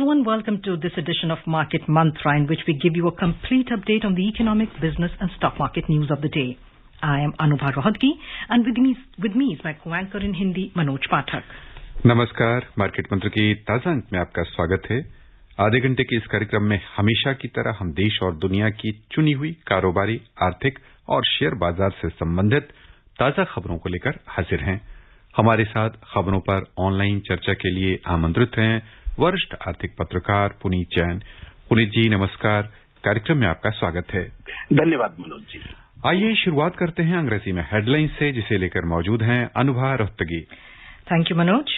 Hello and welcome to this edition of Market Mantra, in which we give you a complete update on the economic, business and stock market news of the day. I am Anubha Rohatgi, and with me is my co-anchor in Hindi, Manoj Pathak. नमस्कार, market मंत्र के ताजा अंक में आपका स्वागत है। आधे घंटे के इस कार्यक्रम में हमेशा की तरह हम देश और दुनिया की चुनी हुई कारोबारी, आर्थिक और शेयर बाजार से संबंधित ताजा खबरों को लेकर हाजिर हैं। हमारे साथ खबरों पर ऑनलाइन चर्चा के लिए आमंत्रित हैं वरिष्ठ आर्थिक पत्रकार पुनीत जैन। पुनीत जी नमस्कार, कार्यक्रम में आपका स्वागत है। धन्यवाद मनोज जी। आइए शुरुआत करते हैं अंग्रेजी में हेडलाइंस से, जिसे लेकर मौजूद हैं Anubha Rohatgi. Thank you, Manoj.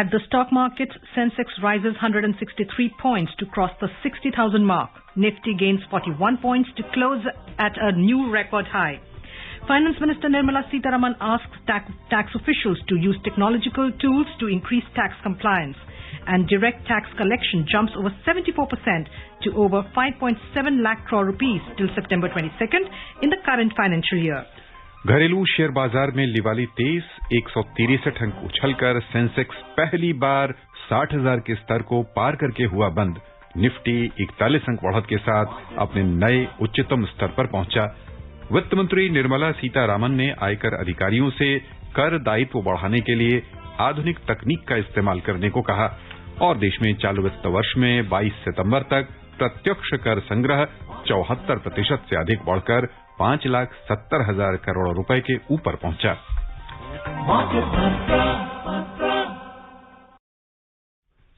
At the stock markets, Sensex rises 163 points to cross the 60,000 mark. Nifty gains 41 points to close at a new record high. Finance Minister Nirmala Sitharaman asks tax officials to use technological tools to increase tax compliance. And direct tax collection jumps over 74% to over 5.7 lakh crore rupees till September 22nd in the current financial year. घरेलू share बाजार में लिवाली तेज 163 अंक उछलकर Sensex पहली बार 60,000 के स्तर को पार करके हुआ बंद। निफ्टी 41 अंक बढ़त के साथ अपने नए उच्चतम स्तर पर पहुंचा। वित्त मंत्री निर्मला सीतारामन ने आयकर अधिकारियों से कर दायित्व बढ़ाने के लिए आधुनिक तकनीक का इस्तेमाल करने को कहा और देश में चालू वित्त वर्ष में 22 सितंबर तक प्रत्यक्ष कर संग्रह 74% से अधिक बढ़कर 5,70,000 करोड़ रुपए के ऊपर पहुंचा।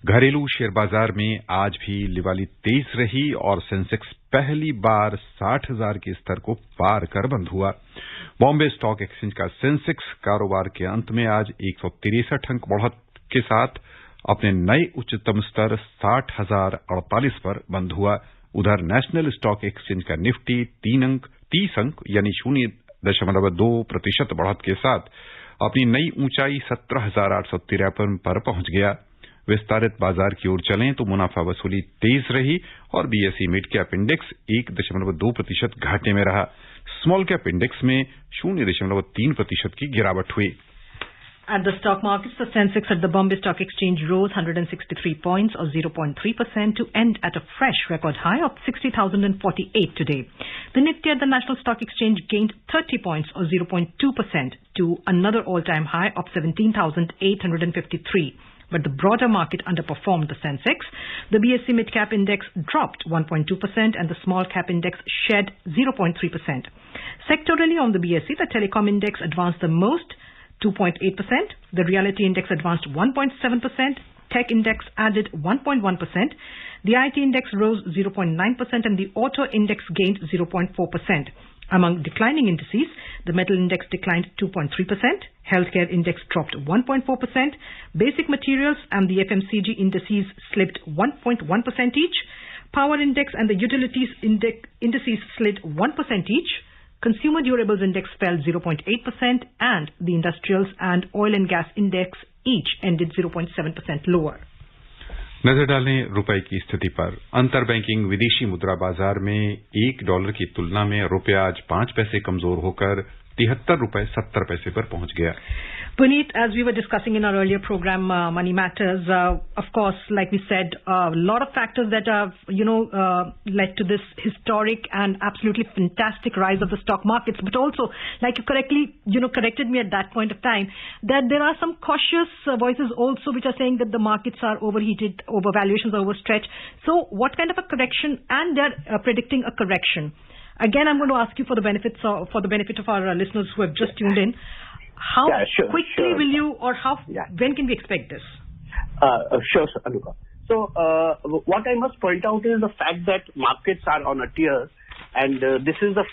घरेलू शेयर बाजार में आज भी लिवाली तेज रही और सेंसेक्स पहली बार 60,000 के स्तर को पार कर बंद हुआ। बॉम्बे स्टॉक एक्सचेंज का सेंसेक्स कारोबार के अंत में आज 163 अंक बढ़त के साथ अपने नए उच्चतम स्तर 60,048 पर बंद हुआ। उधर नेशनल स्टॉक एक्सचेंज का निफ्टी 30 अंक यानी 0.2% बढ़त के साथ अपनी नई ऊंचाई 17,853 पर पहुंच गया। विस्तारित बाजार की ओर चलें तो मुनाफा वसूली तेज रही और बीएसई मिड कैप इंडेक्स 1.2% घाटे में रहा। स्मॉल कैप इंडेक्स में 0.3% की गिरावट हुई। At the stock markets, the Sensex at the Bombay Stock Exchange rose 163 points or 0.3% to end at a fresh record high of 60,048 today. The Nifty at the National Stock Exchange gained 30 points or 0.2% to another all-time high of 17,853. But the broader market underperformed the Sensex. The BSE Mid-Cap Index dropped 1.2% and the Small Cap Index shed 0.3%. Sectorally on the BSE, the Telecom Index advanced the most, 2.8%. The Realty Index advanced 1.7%. Tech Index added 1.1%. The IT Index rose 0.9% and the Auto Index gained 0.4%. Among declining indices, the Metal Index declined 2.3%. Healthcare Index dropped 1.4%. Basic Materials and the FMCG indices slipped 1.1% each. Power Index and the Utilities indices slid 1% each. Consumer Durables Index fell 0.8% and the Industrials and Oil and Gas Index each ended 0.7% lower. नजर डालें रुपए की स्थिति पर। अंतर banking विदेशी मुद्रा बाजार में $1 की तुलना में रुपया आज 5 पैसे कमजोर होकर 73 रुपए 70 पैसे पर पहुंच गया। Puneet, as we were discussing in our earlier program, Money Matters, of course, like we said, a lot of factors that have, led to this historic and absolutely fantastic rise of the stock markets. But also, like you correctly, corrected me at that point of time, that there are some cautious voices also which are saying that the markets are overheated, valuations are overstretched. So what kind of a correction? And they're predicting a correction. Again, I'm going to ask you for the benefit of our listeners who have just tuned in. How quickly will you, or when can we expect this? Sure, Anubha. So, what I must point out is the fact that markets are on a tear, and this is the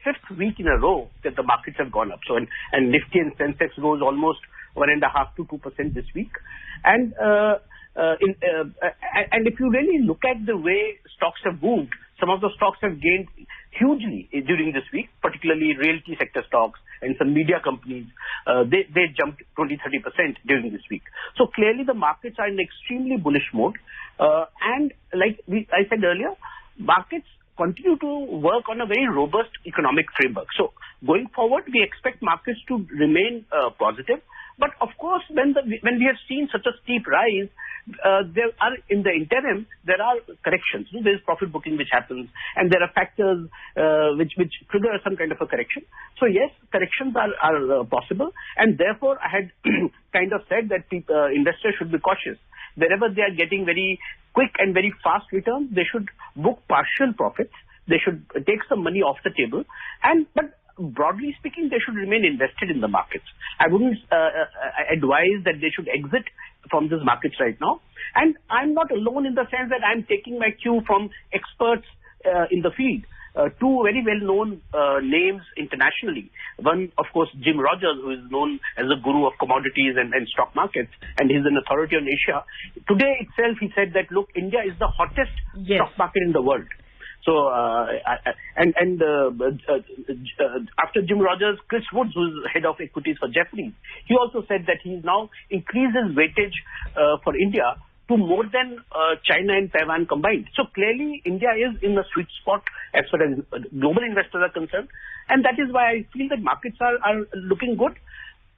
fifth week in a row that the markets have gone up. So, and Nifty and Sensex rose almost 1.5 to 2% this week, and if you really look at the way stocks have moved, some of the stocks have gained hugely during this week, particularly realty sector stocks and some media companies. They jumped 20-30% during this week. So clearly the markets are in extremely bullish mode. And like I said earlier, markets continue to work on a very robust economic framework. So going forward, we expect markets to remain positive. But of course, when we have seen such a steep rise, there are in the interim there are corrections. There is profit booking which happens, and there are factors which trigger some kind of a correction. So yes, corrections are possible, and therefore I had kind of said that investors should be cautious. Wherever they are getting very quick and very fast returns, they should book partial profits. They should take some money off the table, but broadly speaking, they should remain invested in the markets. I wouldn't advise that they should exit from these markets right now. And I'm not alone in the sense that I'm taking my cue from experts in the field. Two very well-known names internationally. One, of course, Jim Rogers, who is known as a guru of commodities and stock markets, and he's an authority on Asia. Today itself, he said that, look, India is the hottest stock market in the world. So, after Jim Rogers, Chris Woods, who's head of equities for Jefferies, he also said that he's now increased his weightage for India to more than China and Taiwan combined. So clearly, India is in the sweet spot as far as global investors are concerned. And that is why I feel that markets are looking good.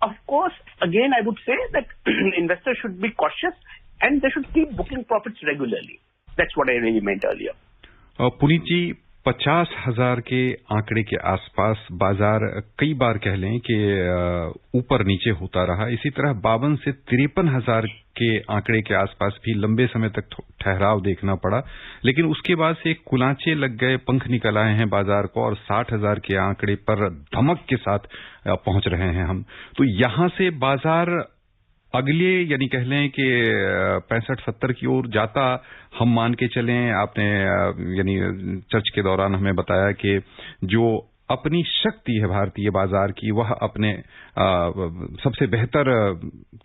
Of course, again, I would say that investors should be cautious and they should keep booking profits regularly. That's what I really meant earlier. Puneet जी, 50,000 के आंकड़े के आसपास बाजार कई बार कह लें कि ऊपर नीचे होता रहा। इसी तरह 52 से 53,000 के आंकड़े के आसपास भी लंबे समय तक ठहराव देखना पड़ा, लेकिन उसके बाद से कुलांचे लग गए, पंख निकल आए हैं बाजार को और 60,000 के आंकड़े पर धमक के साथ पहुंच रहे हैं हम। तो यहां से बाजार अगले यानी कह लें कि 65-70 की ओर जाता हम मान के चलें। आपने यानी चर्च के दौरान हमें बताया कि जो अपनी शक्ति है भारतीय बाजार की, वह अपने सबसे बेहतर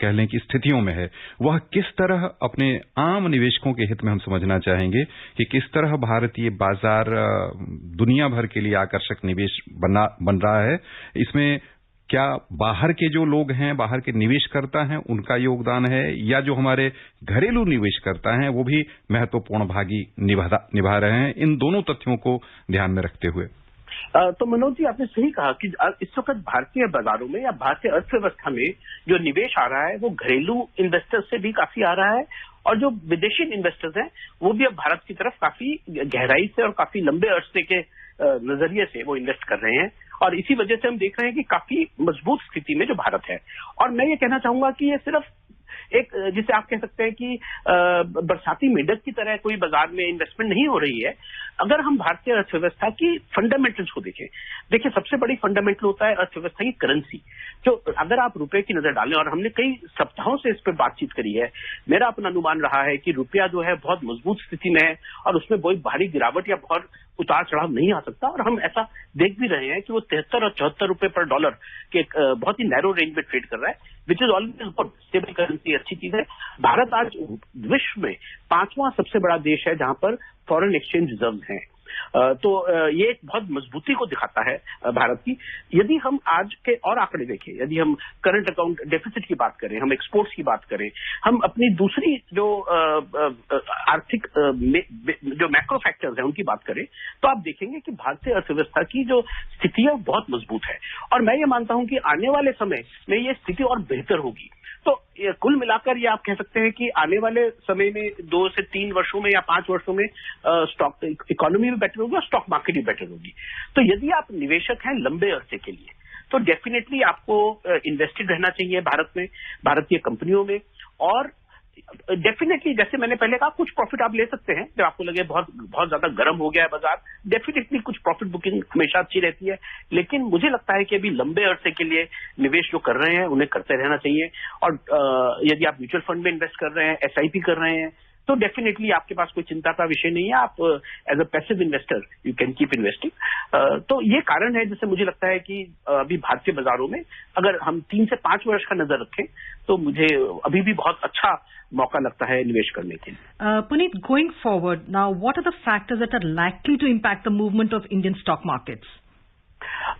कह लें कि स्थितियों में है। वह किस तरह अपने आम निवेशकों के हित में हम समझना चाहेंगे कि किस तरह भारतीय बाजार दुनिया भर के लिए आकर्षक निवेश बन रहा है। इसमें क्या बाहर के जो लोग हैं, बाहर के निवेशकर्ता हैं, उनका योगदान है, या जो हमारे घरेलू निवेशकर्ता हैं वो भी महत्वपूर्ण भागी निभा रहे हैं? इन दोनों तथ्यों को ध्यान में रखते हुए तो मनोज जी, आपने सही कहा कि इस वक्त भारतीय बाजारों में या भारतीय अर्थव्यवस्था में जो निवेश आ रहा है वो घरेलू इन्वेस्टर्स से भी काफी आ रहा है, और जो विदेशी इन्वेस्टर्स हैं वो भी अब भारत की तरफ काफी गहराई से और काफी लंबे अरसे के नजरिए से वो इन्वेस्ट कर रहे हैं। और इसी वजह से हम देख रहे हैं कि काफी मजबूत स्थिति में जो भारत है। और मैं ये कहना चाहूंगा कि ये सिर्फ एक, जिसे आप कह सकते हैं कि बरसाती मेंढक की तरह कोई बाजार में इन्वेस्टमेंट नहीं हो रही है। अगर हम भारतीय अर्थव्यवस्था की फंडामेंटल्स को देखिए सबसे बड़ी फंडामेंटल होता है अर्थव्यवस्था की करेंसी। जो अगर आप रुपए की नजर डालें, और हमने कई सप्ताहों से इस पर बातचीत करी है, मेरा अपना अनुमान रहा है कि रुपया जो है बहुत मजबूत स्थिति में है और उसमें कोई भारी गिरावट या बहुत उतार चढ़ाव नहीं आ सकता। और हम ऐसा देख भी रहे हैं कि वो 73 और 74 रुपए पर डॉलर के बहुत ही नैरो रेंज में ट्रेड कर रहा है, which is always good. Stable currency अच्छी चीज है। भारत आज विश्व में 5वां सबसे बड़ा देश है जहां पर फॉरेन एक्सचेंज रिजर्व हैं। तो ये एक बहुत मजबूती को दिखाता है भारत की। यदि हम आज के और आंकड़े देखें, यदि हम करंट अकाउंट डेफिसिट की बात करें, हम एक्सपोर्ट्स की बात करें, हम अपनी दूसरी जो आर्थिक जो मैक्रो फैक्टर्स हैं उनकी बात करें, तो आप देखेंगे कि भारतीय अर्थव्यवस्था की जो स्थिति है बहुत मजबूत है। और मैं ये मानता हूं कि आने वाले समय में ये स्थिति और बेहतर होगी। तो कुल मिलाकर ये आप कह सकते हैं कि आने वाले समय में 2 से 3 वर्षों में या 5 वर्षों में स्टॉक इकोनॉमी भी बेटर होगी और स्टॉक मार्केट भी बेटर होगी। तो यदि आप निवेशक हैं लंबे अरसे के लिए, तो डेफिनेटली आपको इन्वेस्टेड रहना चाहिए भारत में, भारतीय कंपनियों में। और डेफिनेटली जैसे मैंने पहले कहा, कुछ प्रॉफिट आप ले सकते हैं जब आपको लगे बहुत ज्यादा गर्म हो गया है बाजार। डेफिनेटली कुछ प्रॉफिट बुकिंग हमेशा अच्छी रहती है, लेकिन मुझे लगता है कि अभी लंबे अरसे के लिए निवेश जो कर रहे हैं उन्हें करते रहना चाहिए। और यदि आप म्यूचुअल फंड में इन्वेस्ट कर रहे हैं, SIP कर रहे हैं, तो डेफिनेटली आपके पास कोई चिंता का विषय नहीं है। आप as a passive investor you can keep investing. तो ये कारण है जिससे मुझे लगता है कि अभी भारतीय बाजारों में अगर हम 3 से 5 वर्ष का नजर रखें तो मुझे अभी भी बहुत अच्छा मौका लगता है निवेश करने के लिए। Puneet, going forward, now what are the factors that are likely to impact the movement of Indian stock markets?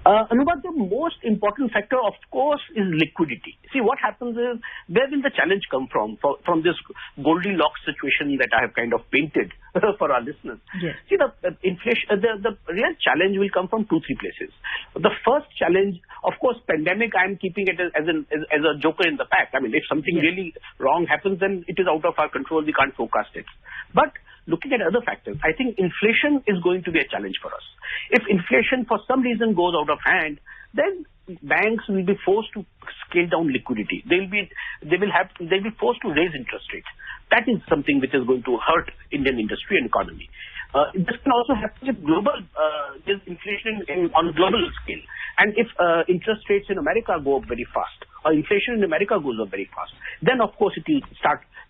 Anubhav, the most important factor, of course, is liquidity. See, what happens is, where will the challenge come from this Goldilocks situation that I have kind of painted for our listeners. Yes. See, the inflation, the real challenge will come from 2-3 places. The first challenge, of course, pandemic, I'm keeping it as a joker in the pack. I mean, if something really wrong happens, then it is out of our control. We can't forecast it. But looking at other factors, I think inflation is going to be a challenge for us. If inflation for some reason goes out of hand, then banks will be forced to scale down liquidity. They'll be forced to raise interest rates. That is something which is going to hurt Indian industry and economy. This can also happen with global inflation on a global scale. And if interest rates in America go up very fast, or inflation in America goes up very fast, then of course it will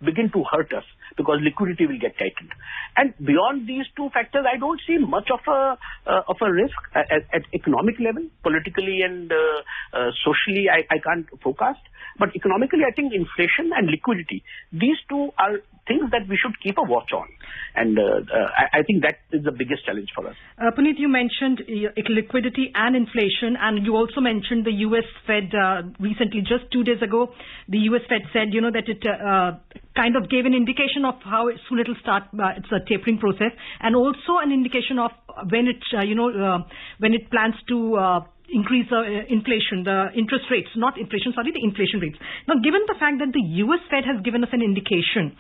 begin to hurt us because liquidity will get tightened. And beyond these two factors, I don't see much of a risk at economic level. Politically and socially, I can't forecast. But economically, I think inflation and liquidity, these two are things that we should keep a watch on. And I think that is the biggest challenge for us. Puneet, you mentioned liquidity and inflation, and you also mentioned the U.S. Fed recently, just 2 days ago. The U.S. Fed said, that it kind of gave an indication of how soon it will start its tapering process, and also an indication of when it, when it plans to increase the inflation, the interest rates, not inflation, sorry, the inflation rates. Now, given the fact that the U.S. Fed has given us an indication,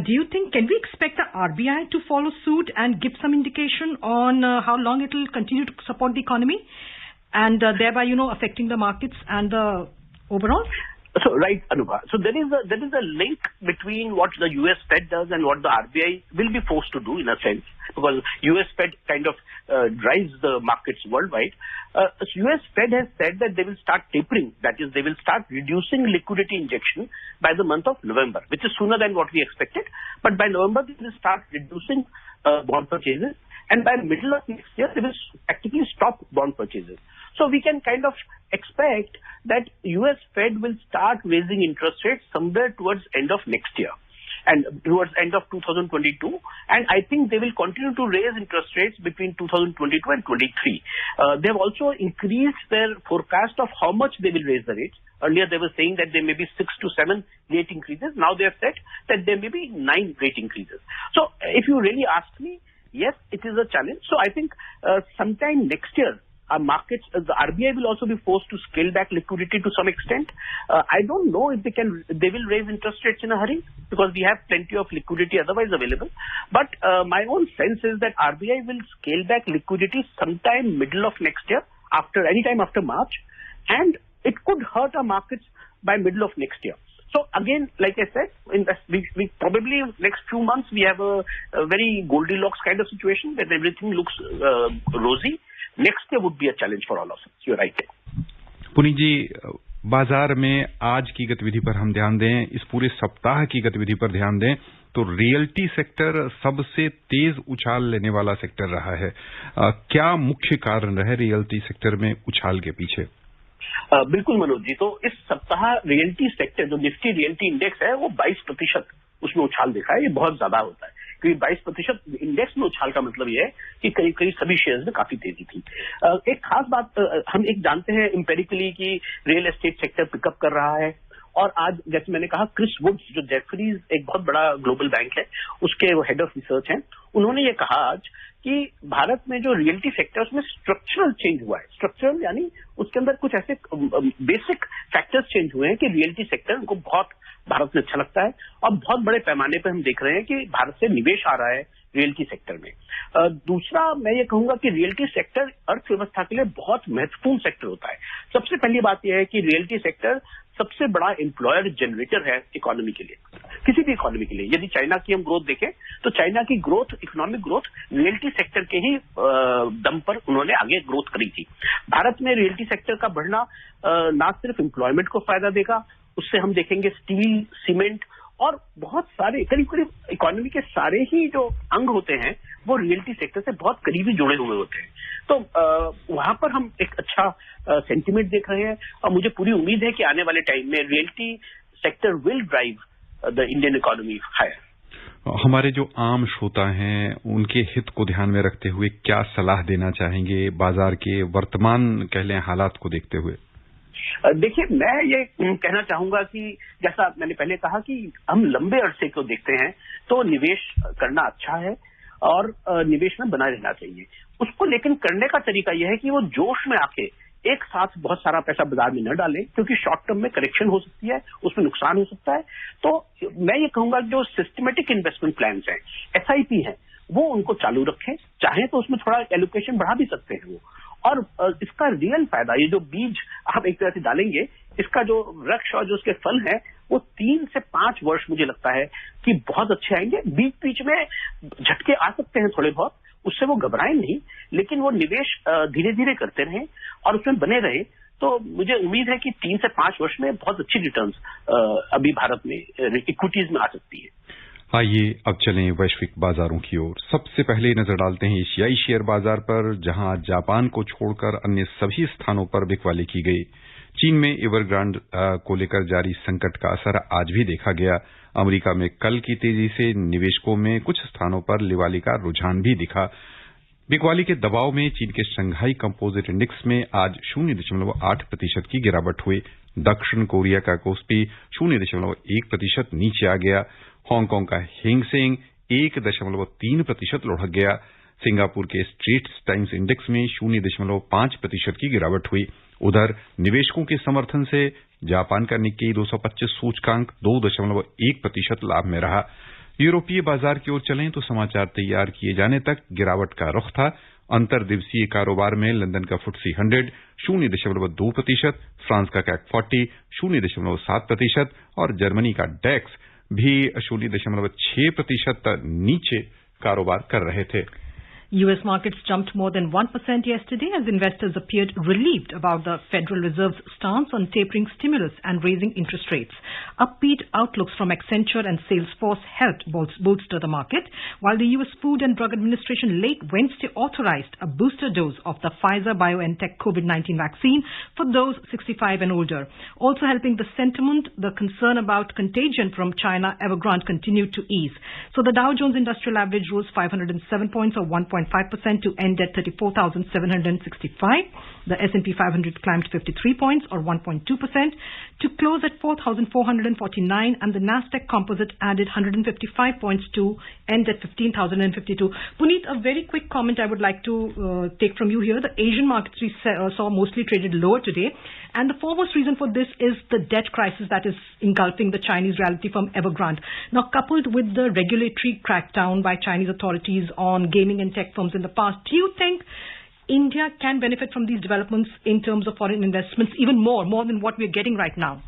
do you think, can we expect the RBI to follow suit and give some indication on how long it will continue to support the economy and thereby, affecting the markets and the overall? So, right, Anubha. So there is a link between what the US Fed does and what the RBI will be forced to do in a sense, because US Fed kind of drives the markets worldwide. US Fed has said that they will start tapering, that is, they will start reducing liquidity injection by the month of November, which is sooner than what we expected. But by November, they will start reducing bond purchases, and by middle of next year, they will practically stop bond purchases. So we can kind of expect that US Fed will start raising interest rates somewhere towards end of next year and towards end of 2022. And I think they will continue to raise interest rates between 2022 and 23. They have also increased their forecast of how much they will raise the rates. Earlier, they were saying that there may be 6 to 7 rate increases. Now they have said that there may be 9 rate increases. So if you really ask me, yes, it is a challenge. So I think sometime next year, our markets, the RBI will also be forced to scale back liquidity to some extent. I don't know if they will raise interest rates in a hurry because we have plenty of liquidity otherwise available. But my own sense is that RBI will scale back liquidity sometime middle of next year, anytime after March, and it could hurt our markets by middle of next year. So again, like I said, we probably next few months we have a very Goldilocks kind of situation where everything looks rosy. Next year would be a challenge for all of us. You're right. Puneet जी, बाजार में आज की गतिविधि पर हम ध्यान दें, इस पूरे सप्ताह की गतिविधि पर ध्यान दें, तो रियल्टी सेक्टर सबसे तेज उछाल लेने वाला सेक्टर रहा है। क्या मुख्य कारण रहे रियल्टी सेक्टर में उछाल के पीछे? बिल्कुल मनोज जी, तो इस सप्ताह रियल्टी सेक्टर, जो निफ्टी रियल्टी इंडेक्स है, वो 22% उसमें उछाल देखा है। ये बहुत ज्यादा होता है, क्योंकि 22% इंडेक्स में उछाल का मतलब ये है कि करीब सभी शेयर्स में काफी तेजी थी। एक खास बात हम एक जानते हैं एम्पेरिकली कि रियल एस्टेट सेक्टर पिकअप कर रहा है, और आज जैसे मैंने कहा, क्रिस वुड्स जो जेफरीज एक बहुत बड़ा ग्लोबल बैंक है, उसके वो हेड ऑफ रिसर्च हैं, उन्होंने ये कहा आज कि भारत में जो रियल्टी सेक्टर उसमें स्ट्रक्चरल चेंज हुआ है। स्ट्रक्चरल यानी उसके अंदर कुछ ऐसे बेसिक फैक्टर्स चेंज हुए हैं कि रियल्टी सेक्टर उनको बहुत भारत में अच्छा लगता है, और बहुत बड़े पैमाने पर हम देख रहे हैं कि भारत से निवेश आ रहा है रियल्टी सेक्टर में। दूसरा मैं ये कहूंगा कि रियल्टी सेक्टर अर्थव्यवस्था के लिए बहुत महत्वपूर्ण सेक्टर होता है। सबसे पहली बात यह है कि रियल्टी सेक्टर सबसे बड़ा एम्प्लॉयर जनरेटर है इकोनॉमी के लिए, किसी भी इकोनॉमी के लिए। यदि चाइना की हम ग्रोथ देखें तो चाइना की growth, economic growth realty sector के ही दम पर उन्होंने आगे ग्रोथ करी थी। भारत में रियल्टी सेक्टर का बढ़ना ना सिर्फ एम्प्लॉयमेंट को फायदा देगा, उससे हम देखेंगे स्टील, सीमेंट और बहुत सारे करीब इकोनॉमी के सारे ही जो अंग होते हैं वो रियल्टी सेक्टर से बहुत करीबी जुड़े हुए होते हैं। तो वहां पर हम एक अच्छा सेंटिमेंट देख रहे हैं, और मुझे पूरी उम्मीद है कि आने वाले टाइम में realty sector will drive the Indian economy higher. हमारे जो आम श्रोता हैं उनके हित को ध्यान में रखते हुए क्या सलाह देना चाहेंगे बाजार के वर्तमान कह लें हालात को देखते हुए? देखिए, मैं ये कहना चाहूंगा कि जैसा मैंने पहले कहा कि हम लंबे अरसे को देखते हैं तो निवेश करना अच्छा है और निवेश में बना रहना चाहिए उसको, लेकिन करने का तरीका यह है कि वो जोश में आके एक साथ बहुत सारा पैसा बाजार में न डालें, क्योंकि शॉर्ट टर्म में करेक्शन हो सकती है, उसमें नुकसान हो सकता है। तो मैं ये कहूंगा जो सिस्टमेटिक इन्वेस्टमेंट प्लान्स हैं, एसआईपी हैं, वो उनको चालू रखें, चाहे तो उसमें थोड़ा एलोकेशन बढ़ा भी सकते हैं वो। और इसका रियल फायदा, ये जो बीज आप एक तरह से डालेंगे, इसका जो वृक्ष और जो उसके फल हैं वो 3 से 5 वर्ष मुझे लगता है कि बहुत अच्छे आएंगे। बीच बीच में झटके आ सकते हैं थोड़े बहुत, उससे वो घबराएं नहीं, लेकिन वो निवेश धीरे धीरे करते रहें और उसमें बने रहे, तो मुझे उम्मीद है कि 3 से 5 वर्ष में बहुत अच्छी रिटर्न्स अभी भारत में इक्विटीज में आ सकती है। आइए अब चलें वैश्विक बाजारों की ओर। सबसे पहले नजर डालते हैं एशियाई शेयर बाजार पर, जहां जापान को छोड़कर अन्य सभी स्थानों पर बिकवाली की गई। चीन में एवरग्रांड को लेकर जारी संकट का असर आज भी देखा गया। अमेरिका में कल की तेजी से निवेशकों में कुछ स्थानों पर लिवाली का रुझान भी दिखा। बिकवाली के दबाव में चीन के शंघाई कंपोजिट इंडेक्स में आज 0.8% की गिरावट हुई। दक्षिण कोरिया का कोस्पी 0.1% नीचे आ गया। हांगकांग का हैंग सेंग 1.3% लुढ़क गया। सिंगापुर के स्ट्रेट्स टाइम्स इंडेक्स में 0.5% की गिरावट हुई। उधर निवेशकों के समर्थन से जापान का निक्केई 225 सूचकांक 2.1% लाभ में रहा। यूरोपीय बाजार की ओर चलें तो समाचार तैयार किए जाने तक गिरावट का रुख था। अंतर्दिवसीय कारोबार में लंदन का FTSE 100 0.2%, फ्रांस का CAC 40 0.7% और जर्मनी का डेक्स भी 0.6% नीचे कारोबार कर रहे थे। U.S. markets jumped more than 1% yesterday as investors appeared relieved about the Federal Reserve's stance on tapering stimulus and raising interest rates. Upbeat outlooks from Accenture and Salesforce helped bolster the market, while the U.S. Food and Drug Administration late Wednesday authorized a booster dose of the Pfizer-BioNTech COVID-19 vaccine for those 65 and older. Also helping the sentiment, the concern about contagion from China Evergrande continued to ease. So the Dow Jones Industrial Average rose 507 points or 1.5% to end at 34,765. The S&P 500 climbed 53 points or 1.2% to close at 4,449, and the Nasdaq Composite added 155 points to end at 15,052. Puneet, a very quick comment I would like to take from you here. The Asian markets we saw mostly traded lower today, and the foremost reason for this is the debt crisis that is engulfing the Chinese realty firm Evergrande. Now, coupled with the regulatory crackdown by Chinese authorities on gaming and tech firms in the past, do you think India can benefit from these developments in terms of foreign investments even more than what we're getting right now?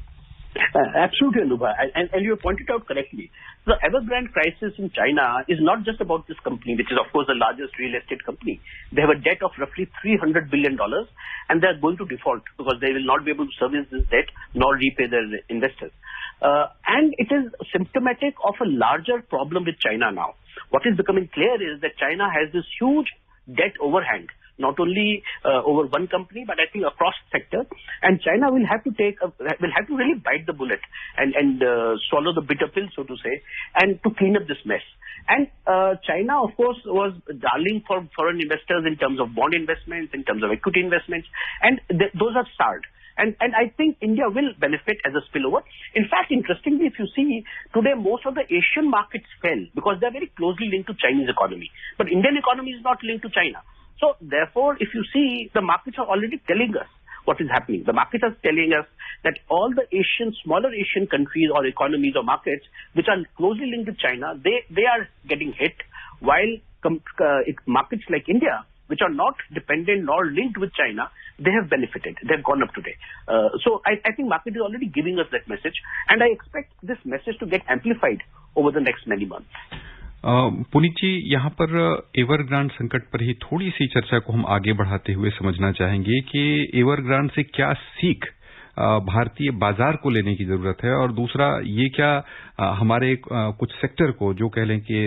Absolutely, Anubha. And you pointed out correctly. The Evergrande crisis in China is not just about this company, which is, of course, the largest real estate company. They have a debt of roughly $300 billion, and they are going to default because they will not be able to service this debt nor repay their investors. And it is symptomatic of a larger problem with China now. What is becoming clear is that China has this huge debt overhang, not only over one company, but I think across sector. And China will have to really bite the bullet and swallow the bitter pill, so to say, and to clean up this mess. And China, of course, was darling for foreign investors in terms of bond investments, in terms of equity investments, and those are starred. And I think India will benefit as a spillover. In fact, interestingly, if you see, today most of the Asian markets fell because they are very closely linked to Chinese economy. But Indian economy is not linked to China. So therefore, if you see, the markets are already telling us what is happening. The markets are telling us that all the smaller Asian countries or economies or markets which are closely linked to China, they are getting hit, while markets like India, which are not dependent nor linked with China, they have benefited. They have gone up today. So I think market is already giving us that message, and I expect this message to get amplified over the next many months. Puneet जी, यहाँ पर एवरग्रांड संकट पर ही थोड़ी सी चर्चा को हम आगे बढ़ाते हुए समझना चाहेंगे कि एवरग्रांड से क्या सीख भारतीय बाजार को लेने की जरूरत है, और दूसरा ये क्या हमारे कुछ सेक्टर को, जो कह लें कि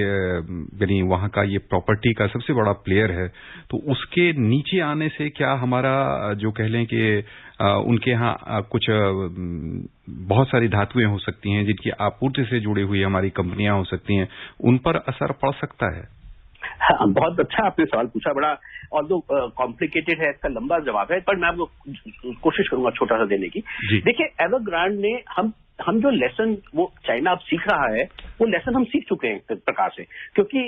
यानी वहां का ये प्रॉपर्टी का सबसे बड़ा प्लेयर है, तो उसके नीचे आने से क्या हमारा जो कह लें कि उनके यहाँ कुछ बहुत सारी धातुएं हो सकती हैं जिनकी आपूर्ति से जुड़ी हुई हमारी कंपनियां हो सकती हैं, उन पर असर पड़ सकता है? हाँ, बहुत अच्छा आपने सवाल पूछा, बड़ा ऑल्दो कॉम्प्लिकेटेड है, इसका लंबा जवाब है, पर मैं आपको कोशिश करूंगा छोटा सा देने की। देखिए, एवरग्रांड ने हम जो लेसन वो चाइना अब सीख रहा है, वो लेसन हम सीख चुके हैं एक प्रकार से, क्योंकि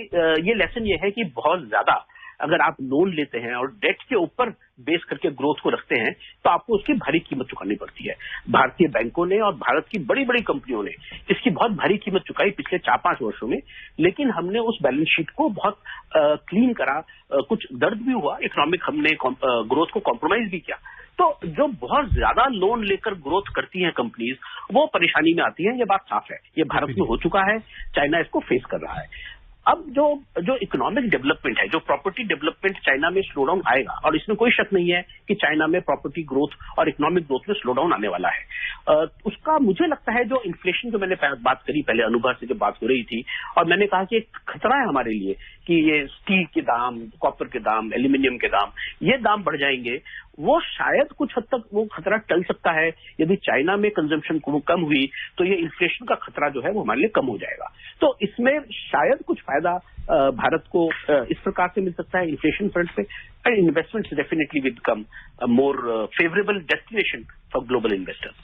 ये लेसन ये है कि बहुत ज्यादा अगर आप लोन लेते हैं और डेट के ऊपर बेस करके ग्रोथ को रखते हैं तो आपको उसकी भारी कीमत चुकानी पड़ती है। भारतीय बैंकों ने और भारत की बड़ी बड़ी कंपनियों ने इसकी बहुत भारी कीमत चुकाई पिछले 4-5 वर्षों में, लेकिन हमने उस बैलेंस शीट को बहुत क्लीन करा, कुछ दर्द भी हुआ, इकोनॉमिक हमने ग्रोथ को कॉम्प्रोमाइज भी किया। तो जो बहुत ज्यादा लोन लेकर ग्रोथ करती हैं कंपनीज, वो परेशानी में आती हैं, ये बात साफ है। ये भारत में हो चुका है, चाइना इसको फेस कर रहा है। अब जो इकोनॉमिक डेवलपमेंट है, जो प्रॉपर्टी डेवलपमेंट चाइना में स्लो डाउन आएगा, और इसमें कोई शक नहीं है कि चाइना में प्रॉपर्टी ग्रोथ और इकोनॉमिक ग्रोथ में स्लो डाउन आने वाला है। उसका मुझे लगता है जो इन्फ्लेशन जो मैंने बात करी पहले, अनुभव से जब बात हो रही थी, और मैंने कहा कि एक खतरा है हमारे लिए कि ये स्टील के दाम, कॉपर के दाम, एल्यूमिनियम के दाम, ये दाम बढ़ जाएंगे, वो शायद कुछ हद तक वो खतरा टल सकता है। यदि चाइना में कंजम्पशन कम हुई तो ये इन्फ्लेशन का खतरा जो है वो हमारे लिए कम हो जाएगा। तो इसमें शायद कुछ फायदा भारत को इस प्रकार से मिल सकता है इन्फ्लेशन फ्रंट पे, and investments definitely will become more favourable destination for global investors.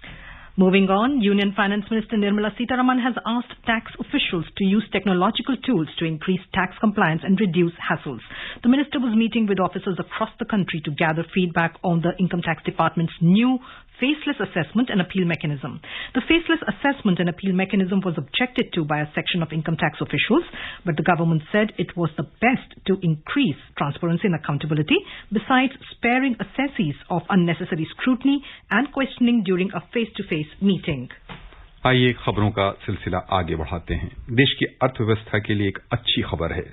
Moving on, Union Finance Minister Nirmala Sitharaman has asked tax officials to use technological tools to increase tax compliance and reduce hassles. The minister was meeting with officers across the country to gather feedback on the Income Tax Department's new faceless assessment and appeal mechanism. The faceless assessment and appeal mechanism was objected to by a section of income tax officials, but the government said it was the best to increase transparency and accountability, besides sparing assessees of unnecessary scrutiny and questioning during a face-to-face meeting. आइए खबरों का सिलसिला आगे बढ़ाते हैं। देश की अर्थव्यवस्था के लिए एक अच्छी खबर है।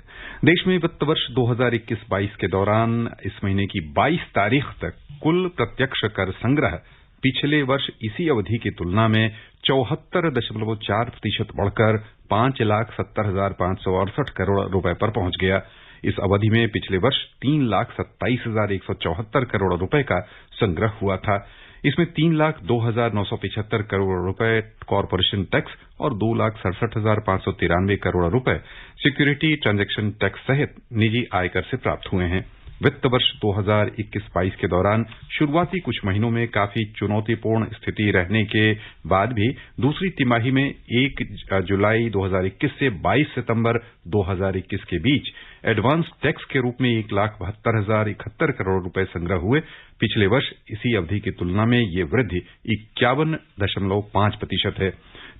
देश में वित्त वर्ष 2021-22 के दौरान इस महीने की 22 तारीख तक कुल प्रत्यक्ष कर संग्रह पिछले वर्ष इसी अवधि की तुलना में 74.4% बढ़कर 5,70,568 करोड़ रुपए पर पहुंच गया। इस अवधि में पिछले वर्ष 3,27,174 करोड़ रुपए का संग्रह हुआ था। इसमें 3,02,975 करोड़ रुपए कॉरपोरेशन टैक्स और 2,67,593 करोड़ रुपए सिक्योरिटी ट्रांजैक्शन टैक्स सहित निजी आयकर से प्राप्त हुए हैं। वित्त वर्ष 2021-22 के दौरान शुरुआती कुछ महीनों में काफी चुनौतीपूर्ण स्थिति रहने के बाद भी दूसरी तिमाही में 1 जुलाई 2021 से 22 सितंबर 2021 के बीच एडवांस टैक्स के रूप में 1,72,071 करोड़ रुपए संग्रह हुए। पिछले वर्ष इसी अवधि की तुलना में ये वृद्धि 51.5% है।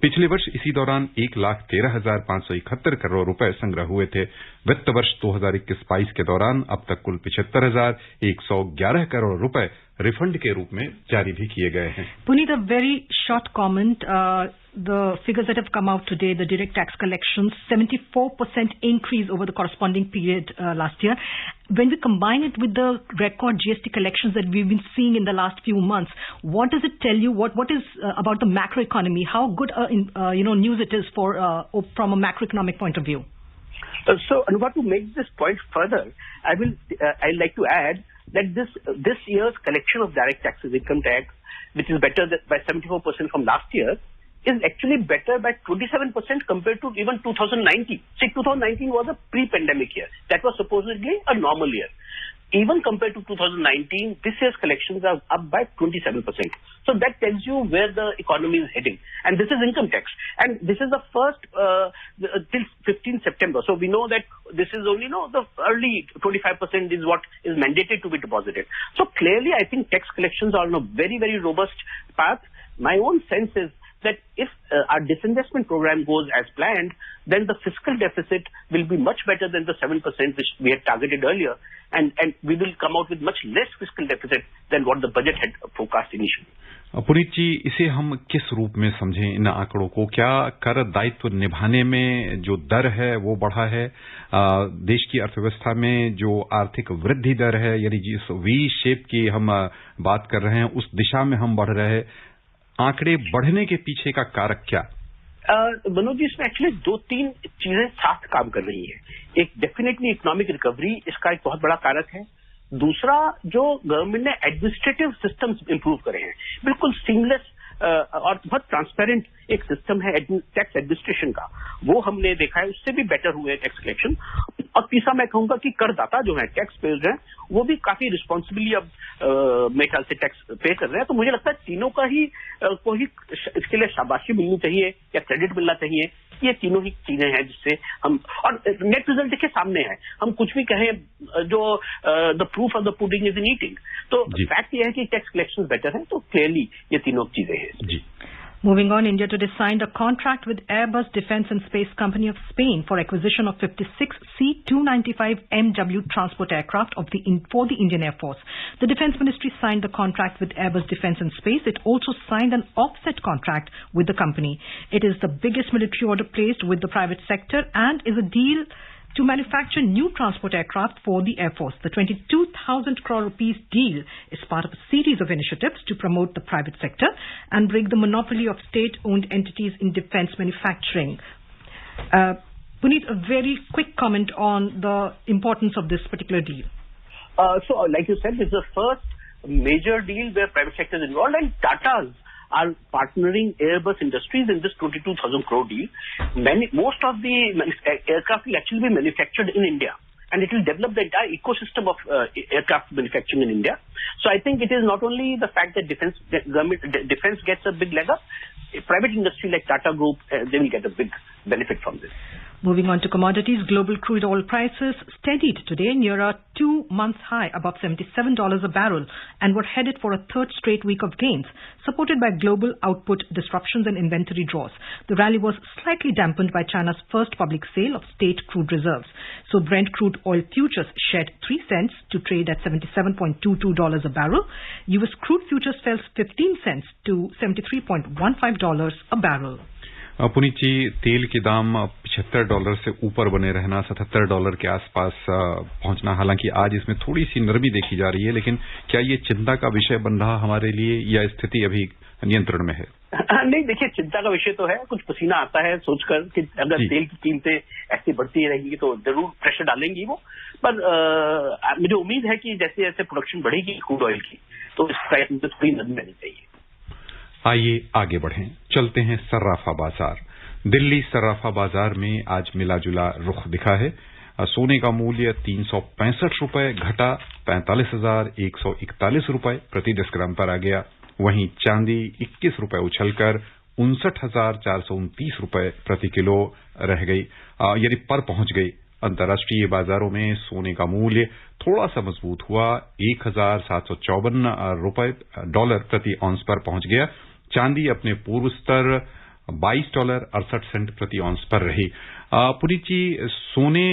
पिछले वर्ष इसी दौरान 1,13,571 करोड़ रुपए संग्रह हुए थे। वित्त वर्ष 2021-22 के दौरान अब तक कुल 75,111 करोड़ रुपए रिफंड के रूप में जारी भी किए गए हैं। Puneet, a very short comment. The figures that have come out today, the direct tax collections, 74% increase over the corresponding period last year. When we combine it with the record GST collections that we've been seeing in the last few months, what does it tell you? What is about the macroeconomy? How good news it is for from a macroeconomic point of view? So, Anubhav, to make this point further, I'd like to add that this year's collection of direct taxes, income tax, which is better by 74% from last year, is actually better by 27% compared to even 2019. See, 2019 was a pre-pandemic year. That was supposedly a normal year. Even compared to 2019, this year's collections are up by 27%. So that tells you where the economy is heading. And this is income tax. And this is the first till 15 September. So we know that this is only the early 25% is what is mandated to be deposited. So clearly, I think tax collections are on a very, very robust path. My own sense is that if our disinvestment program goes as planned, then the fiscal deficit will be much better than the 7% which we had targeted earlier, and we will come out with much less fiscal deficit than what the budget had forecast initially. Puneet जी, इसे हम किस रूप में समझें इन आंकड़ों को? क्या कर दायित्व निभाने में जो दर है वो बढ़ा है? देश की अर्थव्यवस्था में जो आर्थिक वृद्धि दर है, यानी जिस वी शेप की हम बात कर रहे हैं, उस दिशा में हम बढ़ रहे हैं। आंकड़े बढ़ने के पीछे का कारक क्या? मनोज जी, इसमें एक्चुअली 2-3 चीजें साथ काम कर रही हैं। एक डेफिनेटली इकोनॉमिक रिकवरी इसका एक बहुत बड़ा कारक है। दूसरा, जो गवर्नमेंट ने एडमिनिस्ट्रेटिव सिस्टम्स इंप्रूव करे हैं, बिल्कुल सीमलेस और बहुत ट्रांसपेरेंट एक सिस्टम है टैक्स एडमिनिस्ट्रेशन का, वो हमने देखा है, उससे भी बेटर हुए टैक्स कलेक्शन। और तीसरा मैं कहूंगा कि करदाता जो है, टैक्स पेयर्स हैं, वो भी काफी रिस्पॉन्सिबली अब मेरे ख्याल से टैक्स पे कर रहे हैं। तो मुझे लगता है तीनों का ही को ही इसके लिए शाबाशी मिलनी चाहिए या क्रेडिट मिलना चाहिए। ये तीनों ही चीजें हैं जिससे हम, और नेट रिजल्ट देखिए सामने है, हम कुछ भी कहें, जो the proof of the pudding is in eating. तो फैक्ट ये है कि टैक्स कलेक्शन बेटर है, तो क्लियरली ये तीनों चीजें हैं जी। Moving on, India today signed a contract with Airbus Defence and Space Company of Spain for acquisition of 56 C-295MW transport aircraft for the Indian Air Force. The Defence Ministry signed the contract with Airbus Defence and Space. It also signed an offset contract with the company. It is the biggest military order placed with the private sector and is a deal to manufacture new transport aircraft for the Air Force. The 22,000 crore rupees deal is part of a series of initiatives to promote the private sector and break the monopoly of state-owned entities in defense manufacturing. Puneet, a very quick comment on the importance of this particular deal. So, like you said, this is the first major deal where private sector is involved, and Tata's are partnering Airbus Industries in this 22,000 crore deal. Most of the aircraft will actually be manufactured in India, and it will develop the entire ecosystem of aircraft manufacturing in India. So I think it is not only the fact that defense gets a big leg up, a private industry like Tata Group, they will get a big benefit from this. Moving on to commodities, global crude oil prices steadied today near a 2-month high above $77 a barrel and were headed for a third straight week of gains, supported by global output disruptions and inventory draws. The rally was slightly dampened by China's first public sale of state crude reserves. So Brent crude oil futures shed 3 cents to trade at $77.22 a barrel. US crude futures fell 15 cents to $73.15 a barrel. Puneet जी, तेल के दाम $75 से ऊपर बने रहना, $77 के आसपास पहुंचना, हालांकि आज इसमें थोड़ी सी नरमी देखी जा रही है, लेकिन क्या ये चिंता का विषय बन रहा हमारे लिए या स्थिति अभी नियंत्रण में है? नहीं, देखिए, चिंता का विषय तो है। कुछ पसीना आता है सोचकर कि अगर तेल की कीमतें ऐसी बढ़ती रहेंगी तो जरूर प्रेशर डालेंगी वो, पर मुझे उम्मीद है कि जैसे जैसे प्रोडक्शन बढ़ेगी क्रूड ऑयल की, तो इस प्राइस में थोड़ी नरमी रहनी चाहिए। आइए आगे बढ़ें, चलते हैं सर्राफा बाजार। दिल्ली सर्राफा बाजार में आज मिला जुला रुख दिखा है। सोने का मूल्य 365 रुपए घटा 45,141 रुपए प्रति 10 ग्राम पर आ गया। वहीं चांदी 21 रुपए उछलकर 59,429 रुपए प्रति किलो रह गई, यानी पर पहुंच गई। अंतर्राष्ट्रीय बाजारों में सोने का मूल्य थोड़ा सा मजबूत हुआ, 1,754 रुपए डॉलर प्रति औंस पर पहुंच गया। चांदी अपने पूर्व स्तर $22.68 प्रति औंस पर रही। पुनीत जी, सोने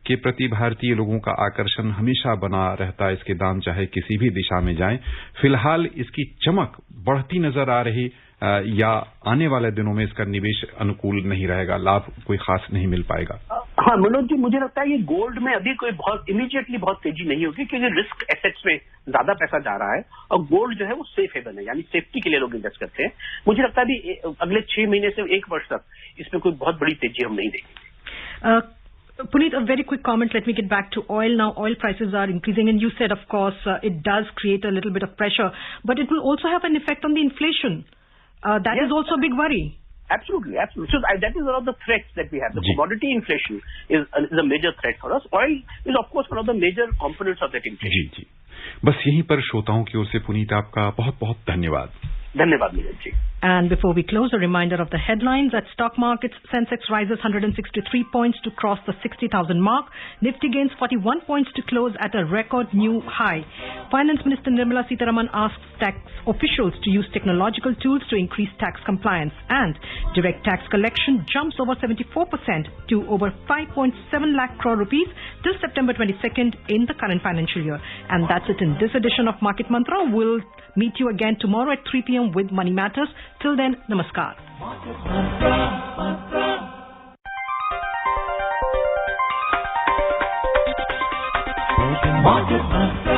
के प्रति भारतीय लोगों का आकर्षण हमेशा बना रहता है, इसके दाम चाहे किसी भी दिशा में जाएं। फिलहाल इसकी चमक बढ़ती नजर आ रही, या आने वाले दिनों में इसका निवेश अनुकूल नहीं रहेगा, लाभ कोई खास नहीं मिल पाएगा? हाँ मनोज जी, मुझे लगता है ये गोल्ड में अभी कोई बहुत इमीडिएटली बहुत तेजी नहीं होगी, क्योंकि रिस्क एसेट्स में ज्यादा पैसा जा रहा है और गोल्ड जो है वो सेफ हेवन है, यानी सेफ्टी के लिए लोग इन्वेस्ट करते हैं। मुझे लगता है अभी अगले 6 महीने से 1 वर्ष तक इसमें कोई बहुत बड़ी तेजी हम नहीं देखेंगे। Puneet, a very quick comment. Let me get back to oil now. Oil prices are increasing, and you said, of course, it does create a little bit of pressure, but it will also have an effect on the inflation. That is also a big worry. Absolutely, absolutely. So that is one of the threats that we have. The commodity inflation is a major threat for us. Oil is, of course, one of the major components of that inflation. जी। बस यहीं पर श्रोताओं की ओर से पुनीत आपका बहुत बहुत धन्यवाद। धन्यवाद Neeraj ji. And before we close, a reminder of the headlines. At stock markets, Sensex rises 163 points to cross the 60,000 mark. Nifty gains 41 points to close at a record new high. Finance Minister Nirmala Sitharaman asks tax officials to use technological tools to increase tax compliance. And direct tax collection jumps over 74% to over 5.7 lakh crore rupees till September 22nd in the current financial year. And that's it in this edition of Market Mantra. We'll meet you again tomorrow at 3 p.m. with Money Matters. Till then, namaskar. Market Mantra.